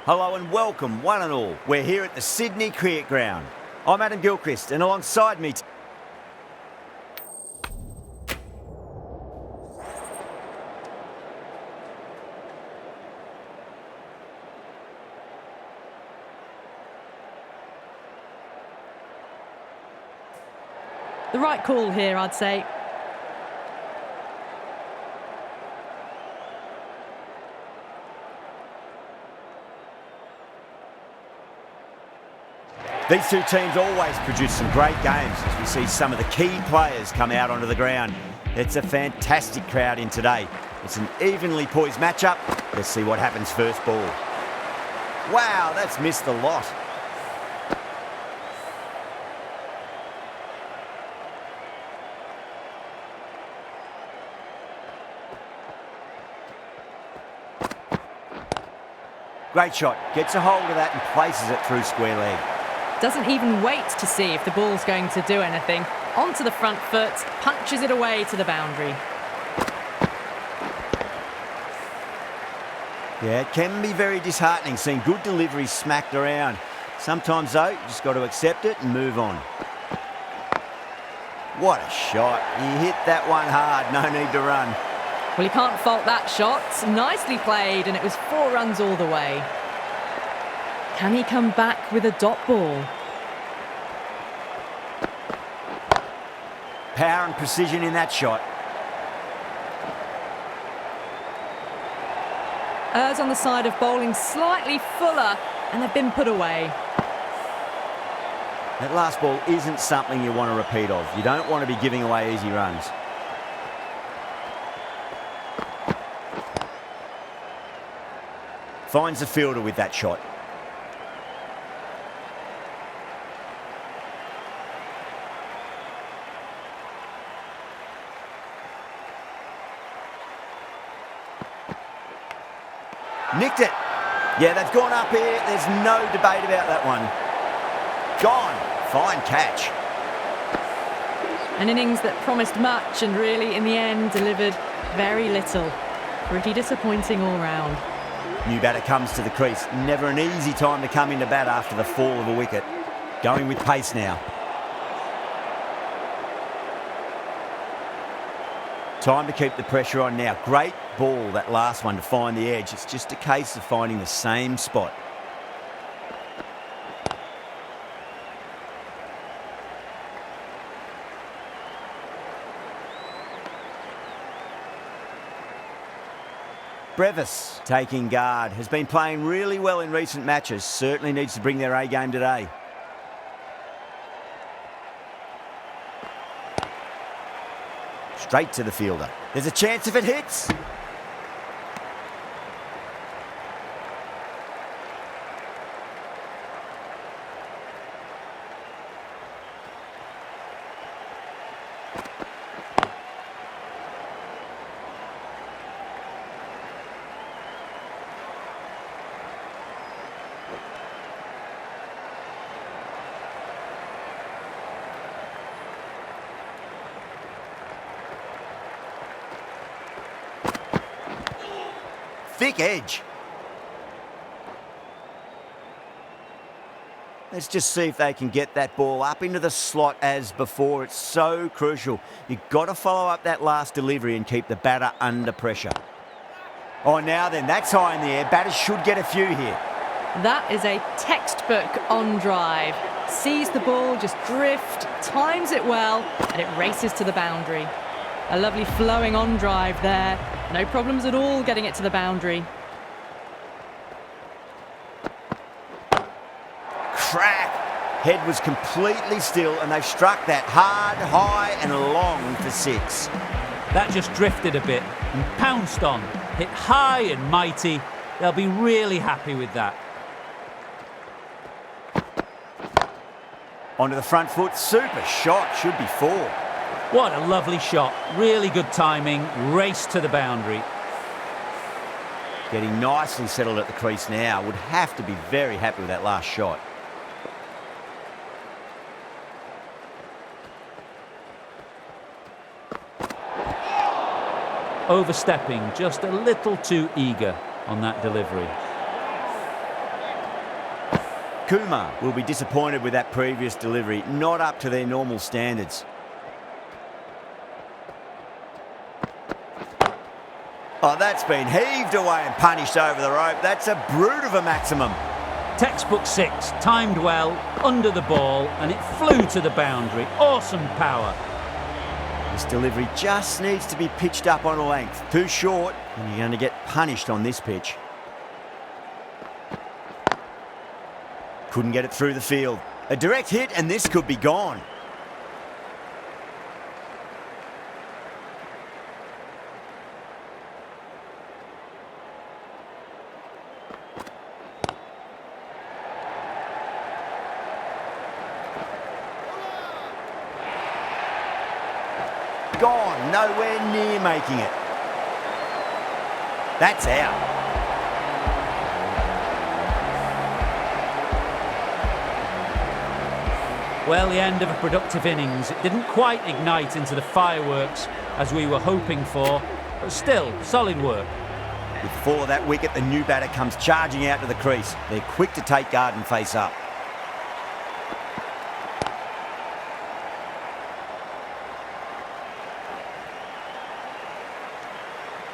Hello and welcome, one and all. We're here at the Sydney Cricket Ground. I'm Adam Gilchrist, and alongside me... The right call here, I'd say. These two teams always produce some great games as we see some of the key players come out onto the ground. It's a fantastic crowd in today. It's an evenly poised matchup. Let's see what happens first ball. Wow, that's missed a lot. Great shot, gets a hold of that and places it through square leg. Doesn't even wait to see if the ball's going to do anything. Onto the front foot, punches it away to the boundary. Yeah, it can be very disheartening seeing good deliveries smacked around. Sometimes though, you just got to accept it and move on. What a shot. He hit that one hard, no need to run. Well, you can't fault that shot. Nicely played, and it was 4 runs all the way. Can he come back with a dot ball? Power and precision in that shot. Errs on the side of bowling slightly fuller, and they've been put away. That last ball isn't something you want to repeat of. You don't want to be giving away easy runs. Finds the fielder with that shot. Nicked it. Yeah, they've gone up here. There's no debate about that one. Gone. Fine catch. An innings that promised much and really, in the end, delivered very little. Pretty disappointing all round. New batter comes to the crease. Never an easy time to come into bat after the fall of a wicket. Going with pace now. Time to keep the pressure on now. Great ball, that last one, to find the edge. It's just a case of finding the same spot. Brevis taking guard, has been playing really well in recent matches. Certainly needs to bring their A game today. Straight to the fielder. There's a chance if it hits. Thick edge. Let's just see if they can get that ball up into the slot as before. It's so crucial. You've got to follow up that last delivery and keep the batter under pressure. Oh, now then, that's high in the air. Batters should get a few here. That is a textbook on drive. Sees the ball just drift, times it well, and it races to the boundary. A lovely flowing on drive there. No problems at all getting it to the boundary. Crack! Head was completely still and they've struck that hard, high and long for 6. That just drifted a bit and pounced on. Hit high and mighty. They'll be really happy with that. Onto the front foot. Super shot. Should be 4. What a lovely shot. Really good timing. Race to the boundary. Getting nicely settled at the crease now. Would have to be very happy with that last shot. Overstepping, just a little too eager on that delivery. Kumar will be disappointed with that previous delivery, not up to their normal standards. Oh, that's been heaved away and punished over the rope. That's a brute of a maximum. Textbook 6, timed well, under the ball, and it flew to the boundary. Awesome power. This delivery just needs to be pitched up on a length. Too short, and you're going to get punished on this pitch. Couldn't get it through the field. A direct hit, and this could be gone. Gone, nowhere near making it. That's out. Well, the end of a productive innings. It didn't quite ignite into the fireworks as we were hoping for, but still, solid work. Before that wicket, the new batter comes charging out to the crease. They're quick to take guard and face up.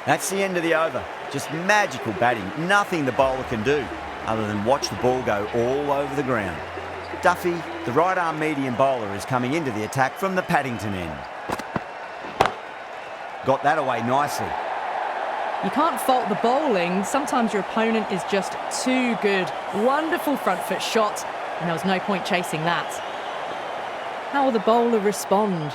That's the end of the over. Just magical batting. Nothing the bowler can do other than watch the ball go all over the ground. Duffy, the right-arm medium bowler, is coming into the attack from the Paddington end. Got that away nicely. You can't fault the bowling. Sometimes your opponent is just too good. Wonderful front foot shot, and there was no point chasing that. How will the bowler respond?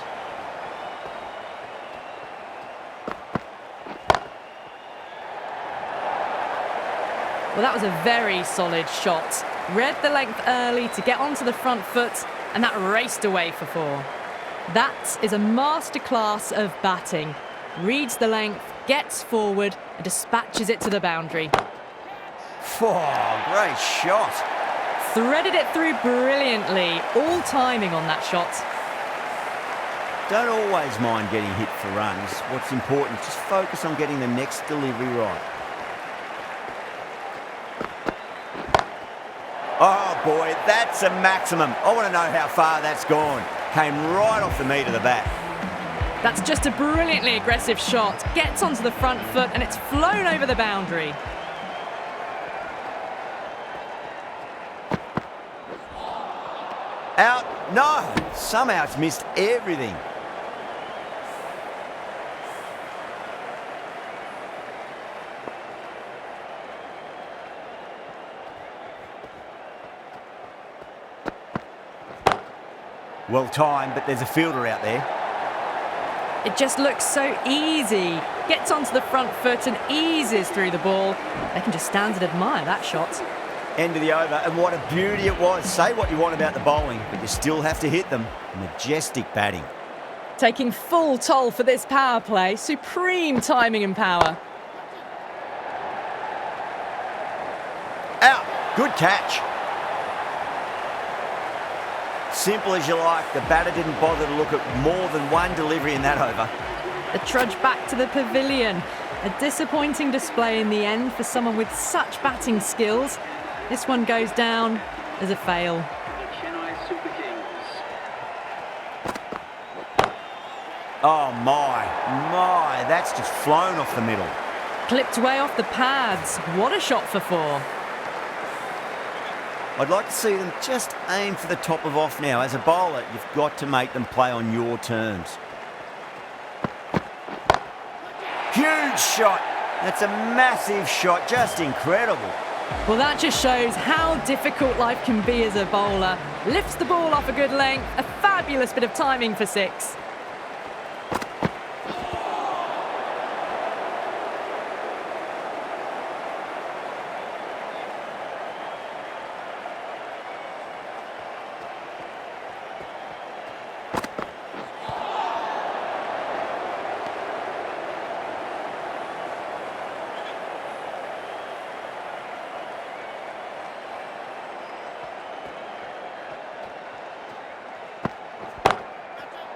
Well, that was a very solid shot. Read the length early to get onto the front foot, and that raced away for 4. That is a masterclass of batting. Reads the length, gets forward, and dispatches it to the boundary. Oh, great shot. Threaded it through brilliantly. All timing on that shot. Don't always mind getting hit for runs. What's important is just focus on getting the next delivery right. Oh boy, that's a maximum. I want to know how far that's gone. Came right off the meat of the bat. That's just a brilliantly aggressive shot. Gets onto the front foot and it's flown over the boundary. Out? No! Somehow it's missed everything. Well timed, but there's a fielder out there. It just looks so easy. Gets onto the front foot and eases through the ball. They can just stand and admire that shot. End of the over, and what a beauty it was. Say what you want about the bowling, but you still have to hit them. Majestic batting. Taking full toll for this power play. Supreme timing and power. Out. Good catch. Simple as you like. The batter didn't bother to look at more than one delivery in that over. The trudge back to the pavilion. A disappointing display in the end for someone with such batting skills. This one goes down as a fail. Oh my, that's just flown off the middle. Clipped way off the pads. What a shot for 4. I'd like to see them just aim for the top of off now. As a bowler, you've got to make them play on your terms. Huge shot. That's a massive shot, just incredible. Well, that just shows how difficult life can be as a bowler. Lifts the ball off a good length. A fabulous bit of timing for 6.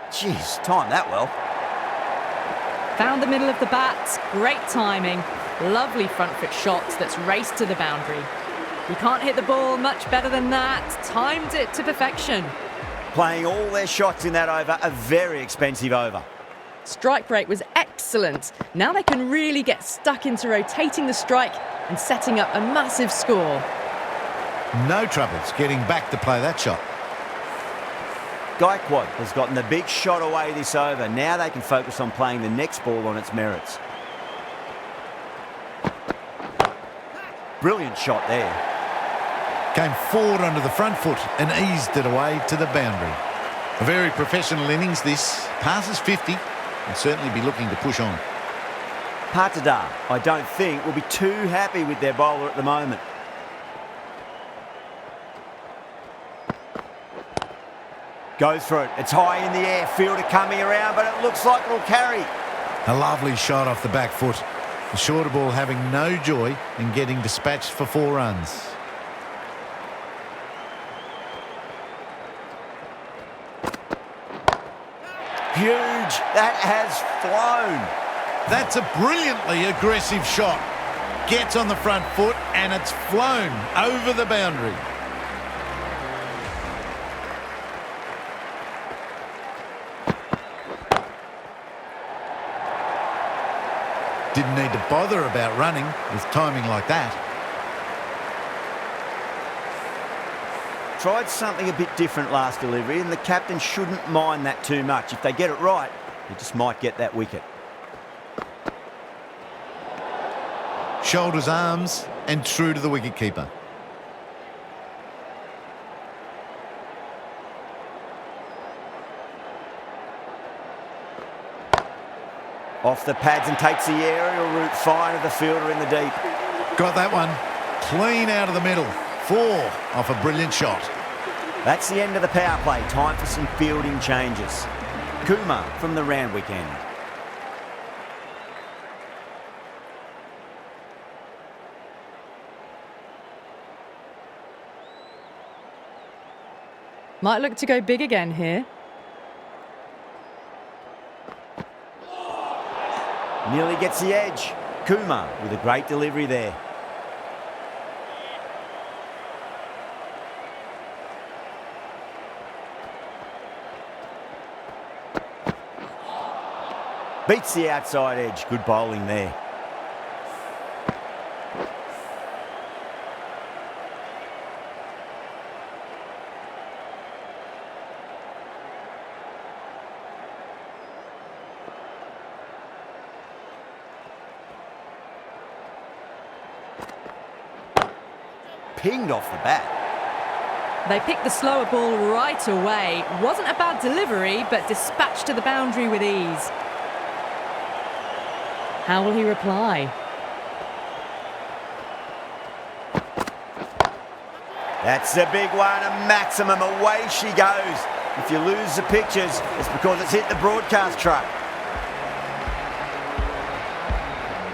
Jeez, timed that well. Found the middle of the bat. Great timing. Lovely front foot shot that's raced to the boundary. You can't hit the ball much better than that. Timed it to perfection. Playing all their shots in that over, a very expensive over. Strike rate was excellent. Now they can really get stuck into rotating the strike and setting up a massive score. No troubles getting back to play that shot. Gaikwad has gotten the big shot away this over. Now they can focus on playing the next ball on its merits. Brilliant shot there. Came forward onto the front foot and eased it away to the boundary. A very professional innings this. Passes 50 and certainly be looking to push on. Patada, I don't think, will be too happy with their bowler at the moment. Goes for it. It's high in the air. Fielder coming around, but it looks like it'll carry. A lovely shot off the back foot. The shorter ball having no joy in getting dispatched for 4 runs. Huge. That has flown. That's a brilliantly aggressive shot. Gets on the front foot and it's flown over the boundary. Didn't need to bother about running with timing like that. Tried something a bit different last delivery, and the captain shouldn't mind that too much. If they get it right, he just might get that wicket. Shoulders, arms and true to the wicketkeeper. Off the pads and takes the aerial route fine of the fielder in the deep. Got that one. Clean out of the middle. 4 off a brilliant shot. That's the end of the power play. Time for some fielding changes. Kumar from the Randwick end. Might look to go big again here. Nearly gets the edge. Kumar with a great delivery there. Beats the outside edge. Good bowling there. Pinged off the bat. They picked the slower ball right away. Wasn't a bad delivery, but dispatched to the boundary with ease. How will he reply? That's a big one, a maximum. Away she goes. If you lose the pictures, it's because it's hit the broadcast truck.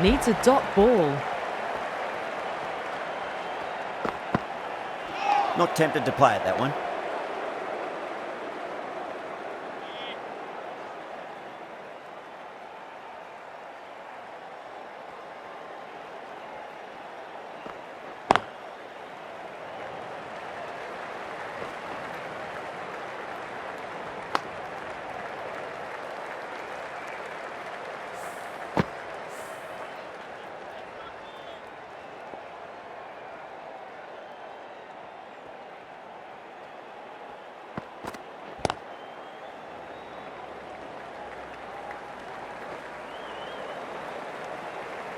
Needs a dot ball. Not tempted to play it, that one.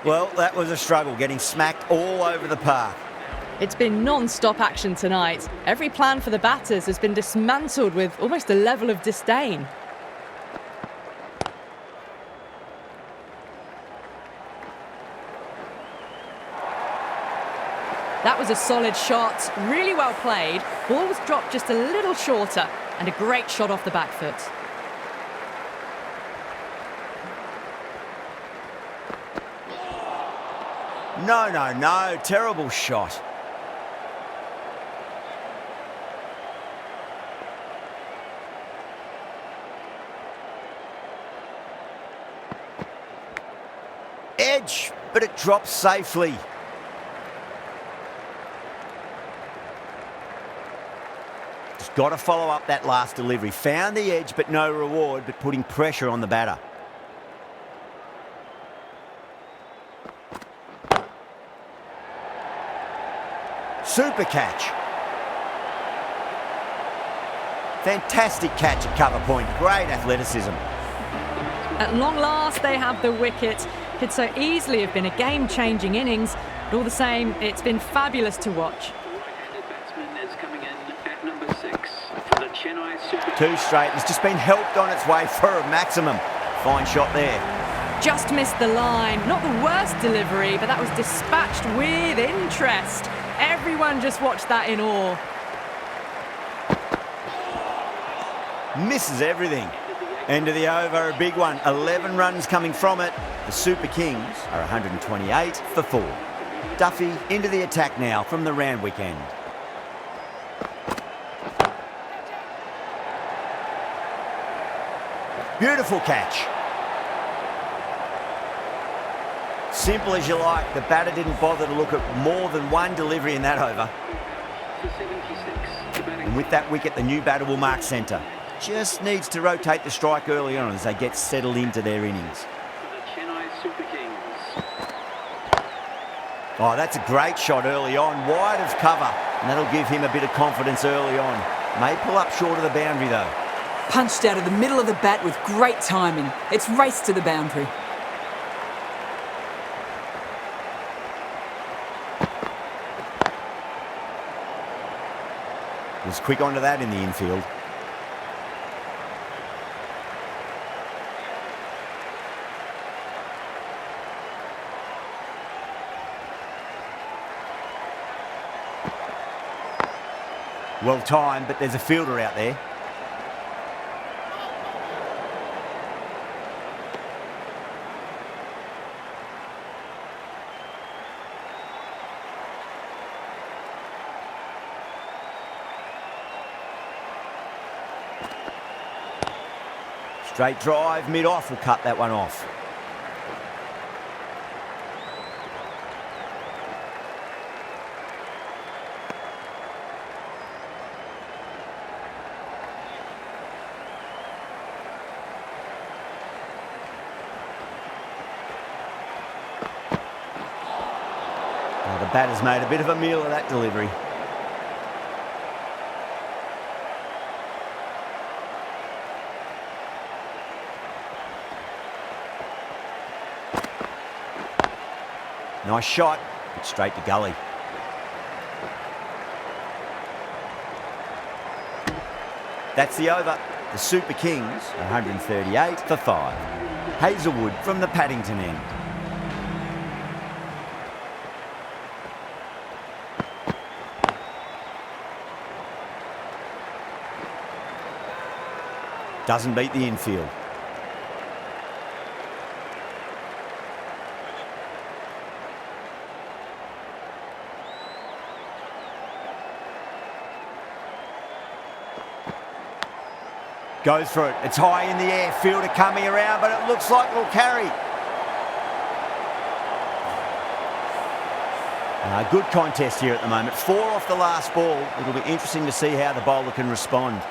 Well, that was a struggle, getting smacked all over the park. It's been non-stop action tonight. Every plan for the batters has been dismantled with almost a level of disdain. That was a solid shot, really well played. Ball was dropped just a little shorter, and a great shot off the back foot. No, terrible shot. Edge, but it drops safely. Got to follow up that last delivery. Found the edge, but no reward, but putting pressure on the batter. Super catch. Fantastic catch at cover point. Great athleticism. At long last, they have the wicket. Could so easily have been a game-changing innings, but all the same, it's been fabulous to watch. Two straight. It's just been helped on its way for a maximum. Fine shot there. Just missed the line. Not the worst delivery, but that was dispatched with interest. Everyone just watched that in awe. Misses everything. End of the over, a big one. 11 runs coming from it. The Super Kings are 128 for 4. Duffy into the attack now from the Randwick end. Beautiful catch. Simple as you like. The batter didn't bother to look at more than one delivery in that over. And with that wicket, the new batter will mark centre. Just needs to rotate the strike early on as they get settled into their innings. Oh, that's a great shot early on, wide of cover, and that'll give him a bit of confidence early on. May pull up short of the boundary though. Punched out of the middle of the bat with great timing. It's raced to the boundary. Was quick onto that in the infield. Well timed, but there's a fielder out there. Straight drive, mid-off will cut that one off. Well, the batter's made a bit of a meal of that delivery. Nice shot, but straight to gully. That's the over. The Super Kings, 138 for 5. Hazelwood from the Paddington end. Doesn't beat the infield. Goes for it. It's high in the air. Fielder coming around, but it looks like it'll carry. Good contest here at the moment. 4 off the last ball. It'll be interesting to see how the bowler can respond.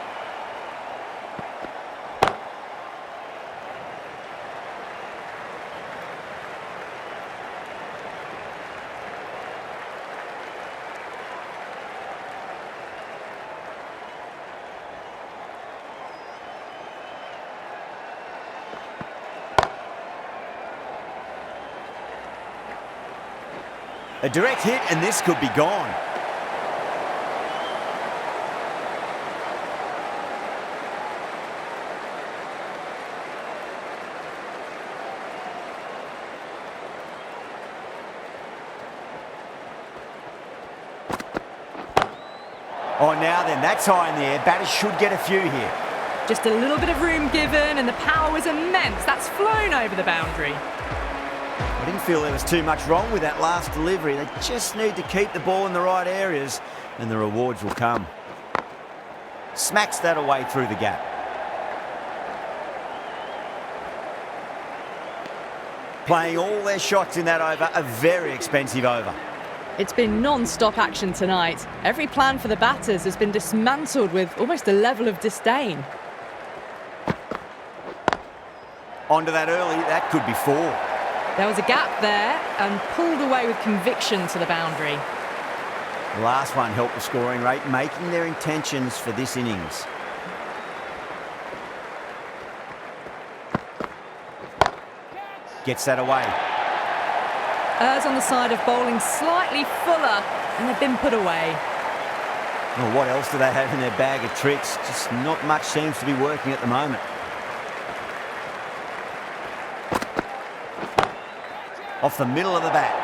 A direct hit, and this could be gone. Oh, now then, that's high in the air. Batters should get a few here. Just a little bit of room given, and the power was immense. That's flown over the boundary. I didn't feel there was too much wrong with that last delivery. They just need to keep the ball in the right areas and the rewards will come. Smacks that away through the gap. Playing all their shots in that over, a very expensive over. It's been non-stop action tonight. Every plan for the batters has been dismantled with almost a level of disdain. Onto that early, that could be 4. There was a gap there and pulled away with conviction to the boundary. The last one helped the scoring rate, making their intentions for this innings. Gets that away. Errs on the side of bowling slightly fuller, and they've been put away. Well, what else do they have in their bag of tricks? Just not much seems to be working at the moment. Off the middle of the bat.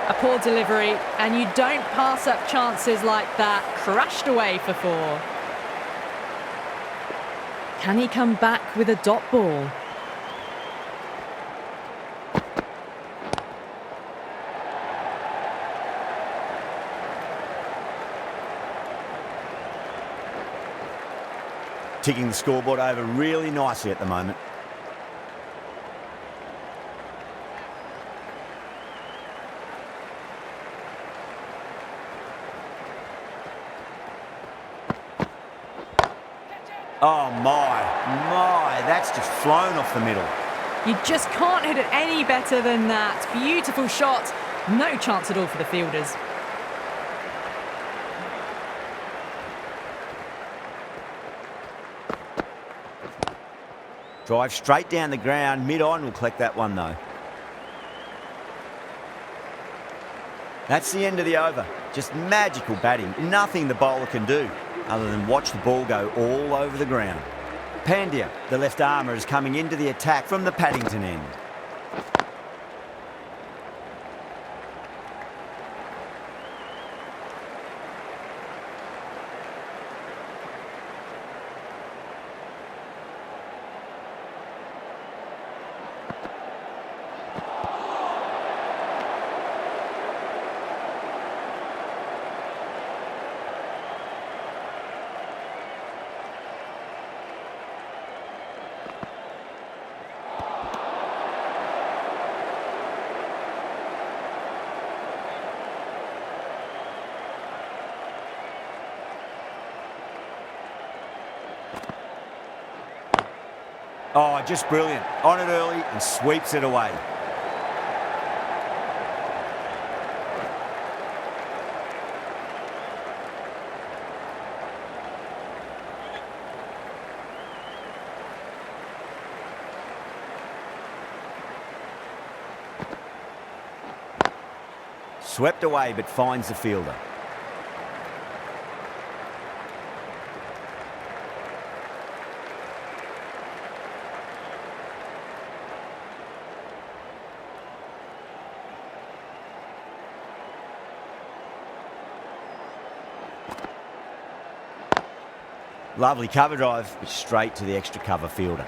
A poor delivery, and you don't pass up chances like that. Crashed away for 4. Can he come back with a dot ball? Ticking the scoreboard over really nicely at the moment. Oh my, that's just flown off the middle. You just can't hit it any better than that. Beautiful shot. No chance at all for the fielders. Drive straight down the ground, mid-on, will collect that one though. That's the end of the over. Just magical batting. Nothing the bowler can do other than watch the ball go all over the ground. Pandya, the left armour, is coming into the attack from the Paddington end. Oh, just brilliant. On it early and sweeps it away. Swept away but finds the fielder. Lovely cover drive, but straight to the extra cover fielder.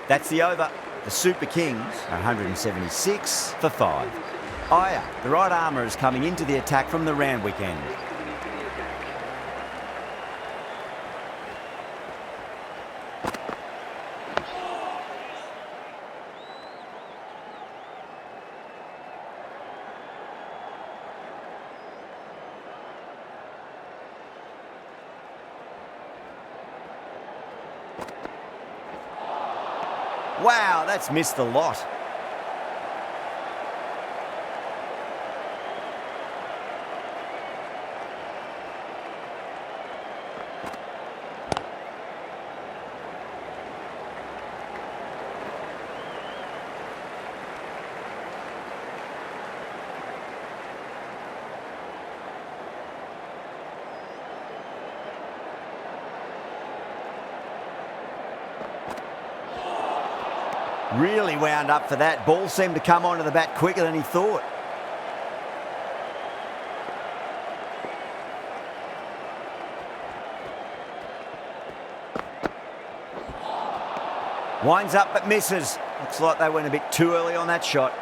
That's the over. The Super Kings are 176 for 5. Iyer, the right armour, is coming into the attack from the Randwick end. Wow, that's missed the lot. Really wound up for that. Ball seemed to come onto the bat quicker than he thought. Winds up but misses. Looks like they went a bit too early on that shot.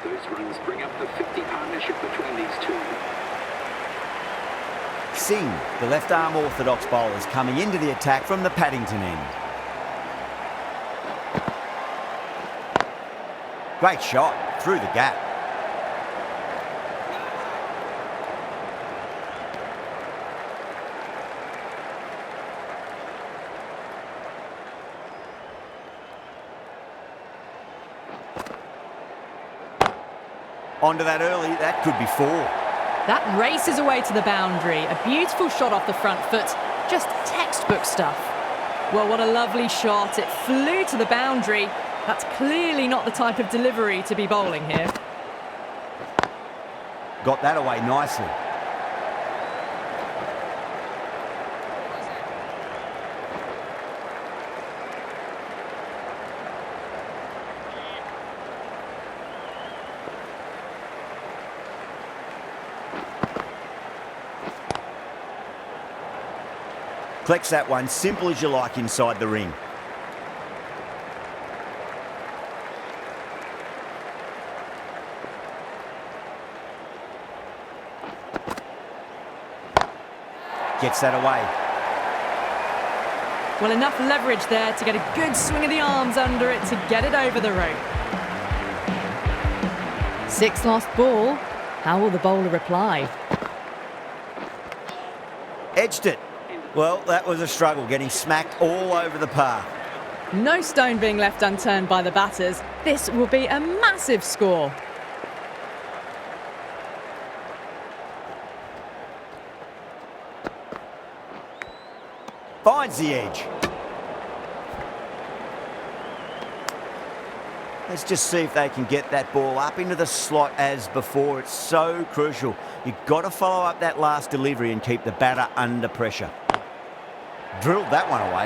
Those runs bring up the 50 partnership between these two. Singh, the left-arm orthodox bowler, is coming into the attack from the Paddington end. Great shot through the gap. Onto that early, that could be 4. That races away to the boundary. A beautiful shot off the front foot. Just textbook stuff. Well, what a lovely shot. It flew to the boundary. That's clearly not the type of delivery to be bowling here. Got that away nicely. Collects that one, simple as you like, inside the ring. Gets that away. Well, enough leverage there to get a good swing of the arms under it to get it over the rope. 6th lost ball. How will the bowler reply? Edged it. Well, that was a struggle, getting smacked all over the path. No stone being left unturned by the batters. This will be a massive score. Finds the edge. Let's just see if they can get that ball up into the slot as before. It's so crucial. You've got to follow up that last delivery and keep the batter under pressure. Drilled that one away.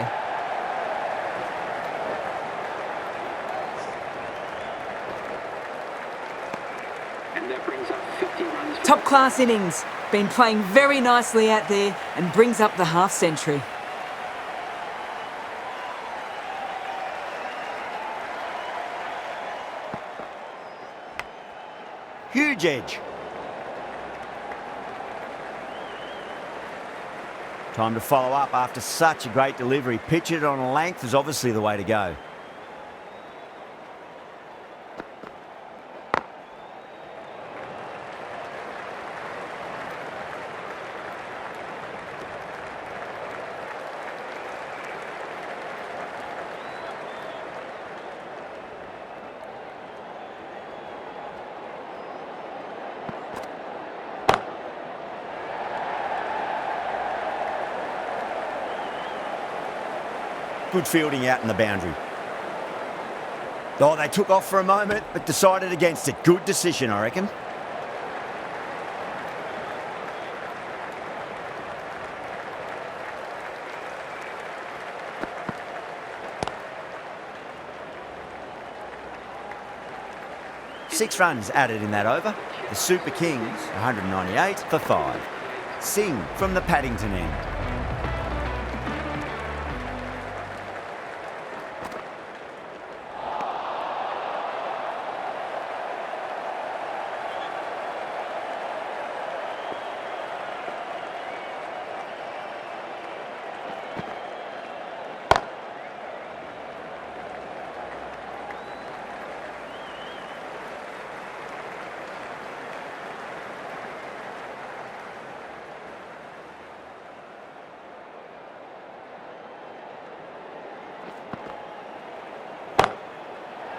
And that brings up 50 runs. Top class innings. Been playing very nicely out there and brings up the half century. Huge edge. Time to follow up after such a great delivery. Pitch it on a length is obviously the way to go. Good fielding out in the boundary. Oh, they took off for a moment, but decided against it. Good decision, I reckon. Six runs added in that over. The Super Kings, 198 for 5. Singh from the Paddington end.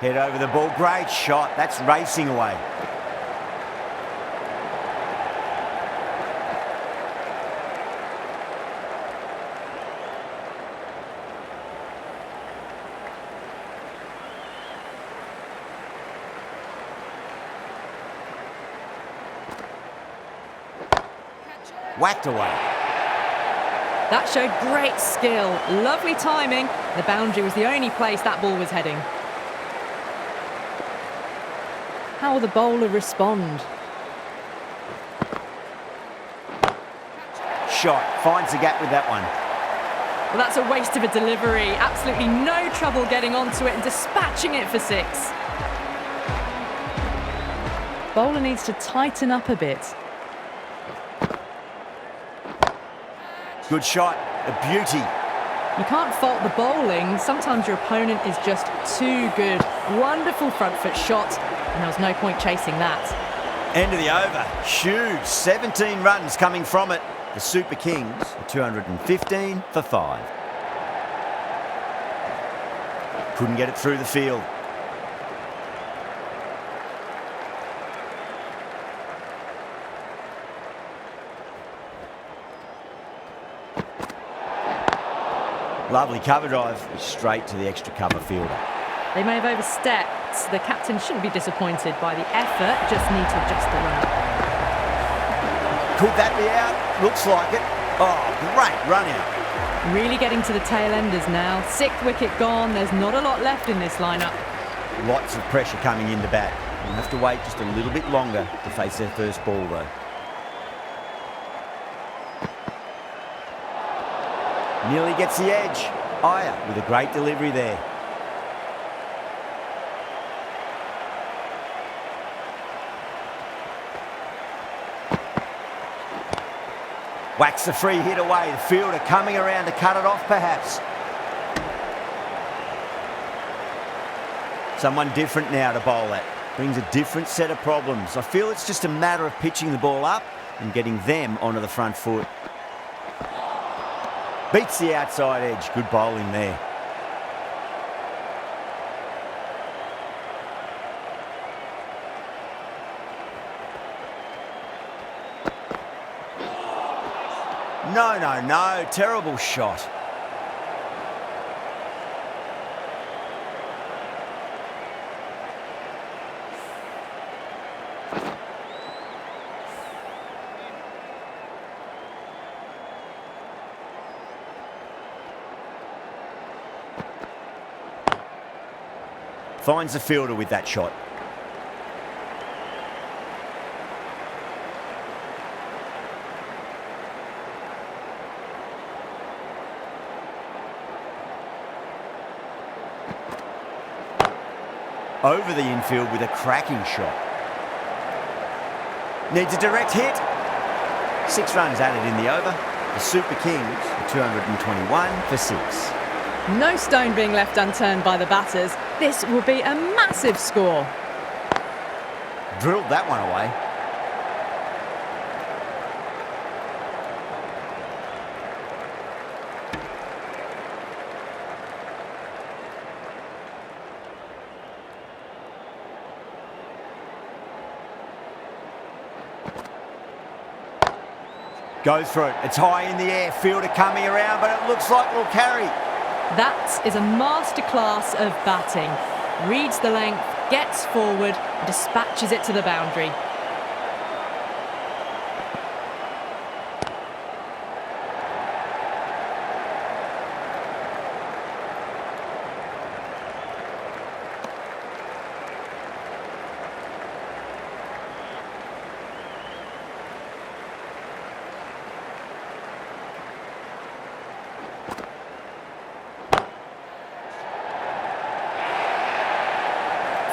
Head over the ball. Great shot. That's racing away. Whacked away. That showed great skill. Lovely timing. The boundary was the only place that ball was heading. How will the bowler respond? Shot. Finds the gap with that one. Well, that's a waste of a delivery. Absolutely no trouble getting onto it and dispatching it for 6. Bowler needs to tighten up a bit. Good shot, a beauty. You can't fault the bowling. Sometimes your opponent is just too good. Wonderful front foot shot, and there was no point chasing that. End of the over. Huge. 17 runs coming from it. The Super Kings are 215 for 5. Couldn't get it through the field. Lovely cover drive, straight to the extra cover fielder. They may have overstepped. The captain shouldn't be disappointed by the effort, just need to adjust the run. Could that be out? Looks like it. Oh, great run out. Really getting to the tail enders now. 6th wicket gone, there's not a lot left in this lineup. Lots of pressure coming into bat. We'll have to wait just a little bit longer to face their first ball though. Nearly gets the edge. Iyer with a great delivery there. Whacks the free hit away. The fielder coming around to cut it off perhaps. Someone different now to bowl at. Brings a different set of problems. I feel it's just a matter of pitching the ball up and getting them onto the front foot. Beats the outside edge. Good bowling there. No. Terrible shot. Finds the fielder with that shot. Over the infield with a cracking shot. Needs a direct hit. 6 runs added in the over. The Super Kings are 221 for 6. No stone being left unturned by the batters. This will be a massive score. Drilled that one away. Goes through it. It's high in the air. Fielder coming around, but it looks like it'll carry. That is a masterclass of batting. Reads the length, gets forward, and dispatches it to the boundary.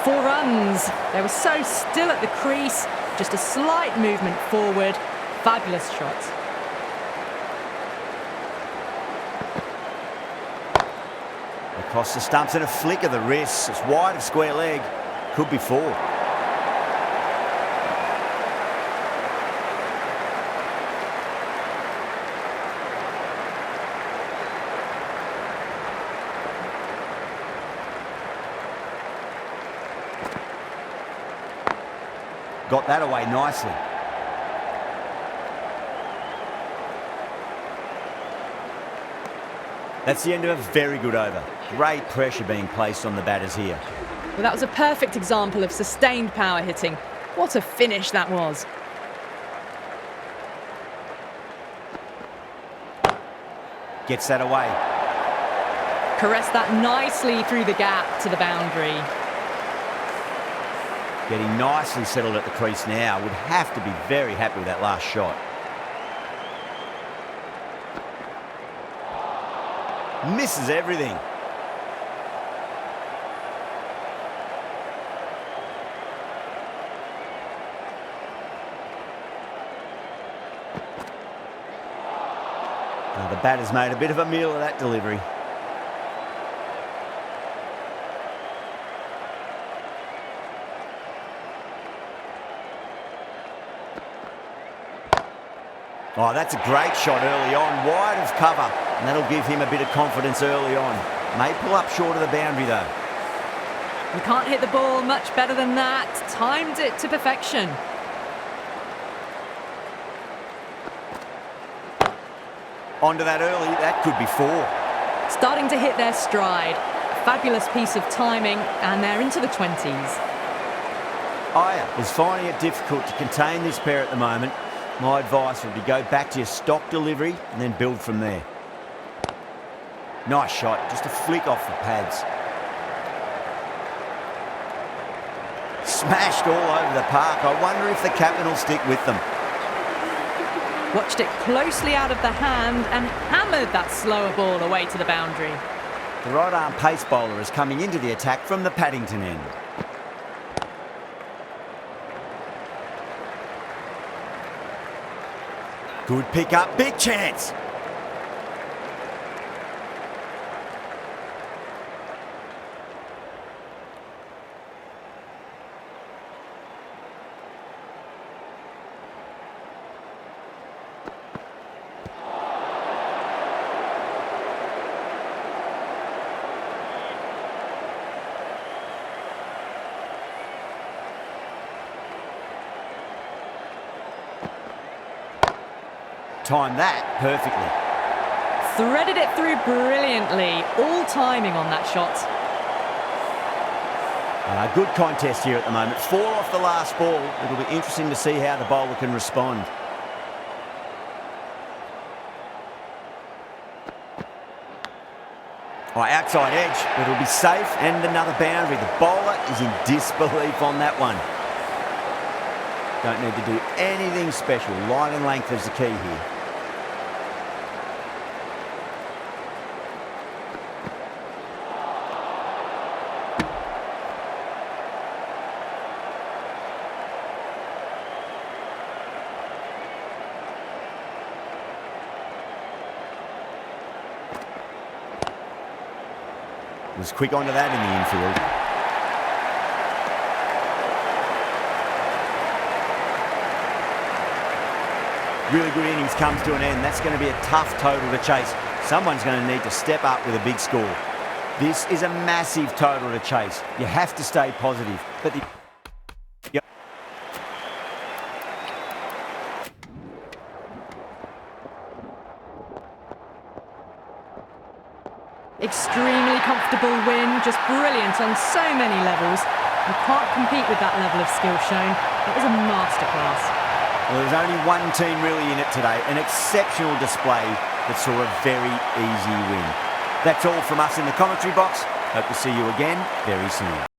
Four runs. They were so still at the crease. Just a slight movement forward. Fabulous shot. Across the stumps and a flick of the wrist. It's wide of square leg. Could be 4. Got that away nicely. That's the end of a very good over. Great pressure being placed on the batters here. Well, that was a perfect example of sustained power hitting. What a finish that was. Gets that away. Caressed that nicely through the gap to the boundary. Getting nicely settled at the crease now. Would have to be very happy with that last shot. Misses everything. The batter's made a bit of a meal of that delivery. Oh, that's a great shot early on, wide of cover, and that'll give him a bit of confidence early on. May pull up short of the boundary though. You can't hit the ball much better than that. Timed it to perfection. Onto that early, that could be 4. Starting to hit their stride. Fabulous piece of timing, and they're into the 20s. Aya is finding it difficult to contain this pair at the moment. My advice would be go back to your stock delivery and then build from there. Nice shot, just a flick off the pads. Smashed all over the park. I wonder if the captain will stick with them. Watched it closely out of the hand and hammered that slower ball away to the boundary. The right arm pace bowler is coming into the attack from the Paddington end. Good pick up, big chance. Timed that perfectly. Threaded it through brilliantly. All timing on that shot. Good contest here at the moment. 4 off the last ball. It'll be interesting to see how the bowler can respond. Outside edge, but it'll be safe and another boundary. The bowler is in disbelief on that one. Don't need to do anything special. Line and length is the key here. Was quick onto that in the infield. Really good innings comes to an end. That's going to be a tough total to chase. Someone's going to need to step up with a big score. This is a massive total to chase. You have to stay positive. But Extremely comfortable win, just brilliant on so many levels. You can't compete with that level of skill shown. It was a masterclass. Well, there's only one team really in it today. An exceptional display that saw a very easy win. That's all from us in the commentary box. Hope to see you again very soon.